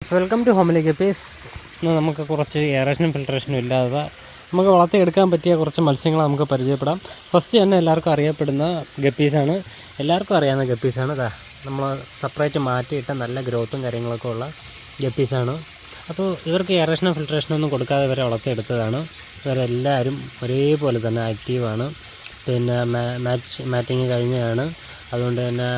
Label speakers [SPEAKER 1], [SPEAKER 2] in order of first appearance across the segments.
[SPEAKER 1] Welcome to homely guppies. ഇന്ന് നമുക്ക് കുറച്ച് എയറേഷനും ഫിൽട്രേഷനും ഇല്ലാതെ നമുക്ക് വളർത്തിയെടുക്കാൻ പറ്റിയ കുറച്ച് മത്സ്യങ്ങൾ നമുക്ക് പരിചയപ്പെടാം. ഫസ്റ്റ് തന്നെ എല്ലാവർക്കും അറിയപ്പെടുന്ന ഗപ്പീസാണ്, എല്ലാവർക്കും അറിയാവുന്ന ഗപ്പീസാണ്. നമ്മൾ സെപ്പറേറ്റ് മാറ്റിയിട്ട നല്ല ഗ്രോത്തും കാര്യങ്ങളൊക്കെ ഉള്ള ഗപ്പീസാണ്. അപ്പോൾ ഇവർക്ക് എയറേഷനും ഫിൽട്രേഷനും ഒന്നും കൊടുക്കാതെ ഇവരെ വളർത്തിയെടുത്തതാണ്. ഇവരെല്ലാവരും ഒരേപോലെ തന്നെ ആക്റ്റീവാണ്. പിന്നെ മാറ്റിങ് കഴിഞ്ഞതാണ്. അതുകൊണ്ട് തന്നെ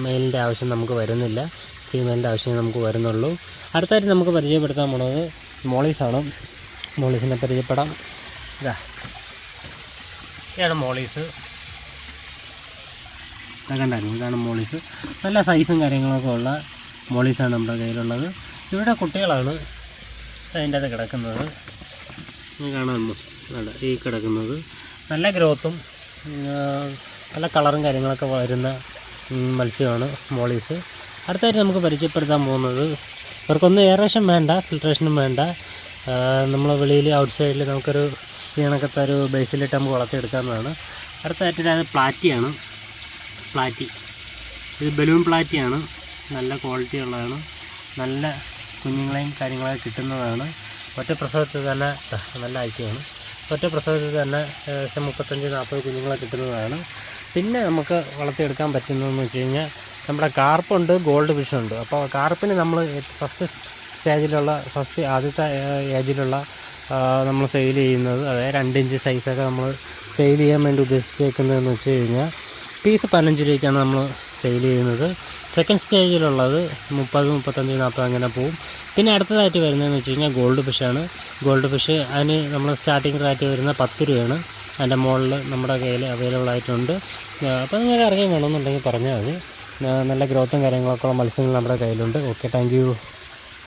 [SPEAKER 1] മെയിലിൻ്റെ ആവശ്യം നമുക്ക് വരുന്നില്ല, ഫീമെയിലിൻ്റെ ആവശ്യമേ നമുക്ക് വരുന്നുള്ളൂ. അടുത്തായിട്ട് നമുക്ക് പരിചയപ്പെടുത്താൻ പോണത് മോളീസാണ്. മോളീസിനെ പരിചയപ്പെടാം. ഇതാണ് മോളീസ്. കണ്ടായിരുന്നു, ഇതാണ് മോളീസ്. നല്ല സൈസും കാര്യങ്ങളൊക്കെ ഉള്ള മോളീസാണ് നമ്മുടെ കയ്യിലുള്ളത്. ഇവിടെ കുട്ടികളാണ് അതിൻ്റെ അത് കിടക്കുന്നത്. കാണാമോ, ഈ കിടക്കുന്നത് നല്ല ഗ്രോത്തും നല്ല കളറും കാര്യങ്ങളൊക്കെ വരുന്ന മത്സ്യമാണ് മോളീസ്. അടുത്തായിട്ട് നമുക്ക് പരിചയപ്പെടുത്താൻ പോകുന്നത്, ഇവർക്കൊന്നും എയറേഷൻ വേണ്ട, ഫിൽട്രേഷനും വേണ്ട. നമ്മൾ വെളിയിൽ ഔട്ട് സൈഡിൽ നമുക്കൊരു ഈണക്കത്തെ ഒരു ബേസിലിട്ട് നമുക്ക് വളർത്തിയെടുക്കാവുന്നതാണ്. അടുത്തായിട്ട് അത് പ്ലാറ്റിയാണ്. പ്ലാറ്റി, ഇത് ബലൂൺ പ്ലാറ്റിയാണ്. നല്ല ക്വാളിറ്റി ഉള്ളതാണ്. നല്ല കുഞ്ഞുങ്ങളെയും കാര്യങ്ങളൊക്കെ കിട്ടുന്നതാണ്. ഒറ്റ പ്രസവത്തിൽ തന്നെ നല്ല ഐക്യമാണ്. ഒറ്റ പ്രസവത്തിൽ തന്നെ ഏകദേശം 35-40 കുഞ്ഞുങ്ങളെ കിട്ടുന്നതാണ്. പിന്നെ നമുക്ക് വളർത്തിയെടുക്കാൻ പറ്റുന്നതെന്ന് വെച്ച് കഴിഞ്ഞാൽ നമ്മുടെ കാർപ്പുണ്ട്, ഗോൾഡ് ഫിഷുണ്ട്. അപ്പോൾ കാർപ്പിന് നമ്മൾ ആദ്യത്തെ ഏജിലുള്ള നമ്മൾ സെയിൽ ചെയ്യുന്നത്, അതായത് 2 ഇഞ്ച് സൈസൊക്കെ നമ്മൾ സെയിൽ ചെയ്യാൻ വേണ്ടി ഉദ്ദേശിച്ചേക്കുന്നതെന്ന് വെച്ച് കഴിഞ്ഞാൽ പീസ് 15 രൂപയ്ക്കാണ് നമ്മൾ സെയിൽ ചെയ്യുന്നത്. സെക്കൻഡ് സ്റ്റേജിലുള്ളത് 30, 35, 40 അങ്ങനെ പോവും. പിന്നെ അടുത്തതായിട്ട് വരുന്നതെന്ന് വെച്ച് കഴിഞ്ഞാൽ ഗോൾഡ് ഫിഷാണ്. ഗോൾഡ് ഫിഷ് അതിന് നമ്മൾ സ്റ്റാർട്ടിങ് റേറ്റ് വരുന്ന 10 രൂപയാണ്. അതിൻ്റെ മുകളിൽ നമ്മുടെ കയ്യിൽ അവൈലബിൾ ആയിട്ടുണ്ട്. അപ്പോൾ നിങ്ങൾക്ക് അറിയാൻ വേണമെന്നുണ്ടെങ്കിൽ പറഞ്ഞാൽ മതി. നല്ല ഗ്രോത്തും കാര്യങ്ങളൊക്കെ ഉള്ള മത്സ്യങ്ങൾ നമ്മുടെ കയ്യിലുണ്ട്. Okay, thank you.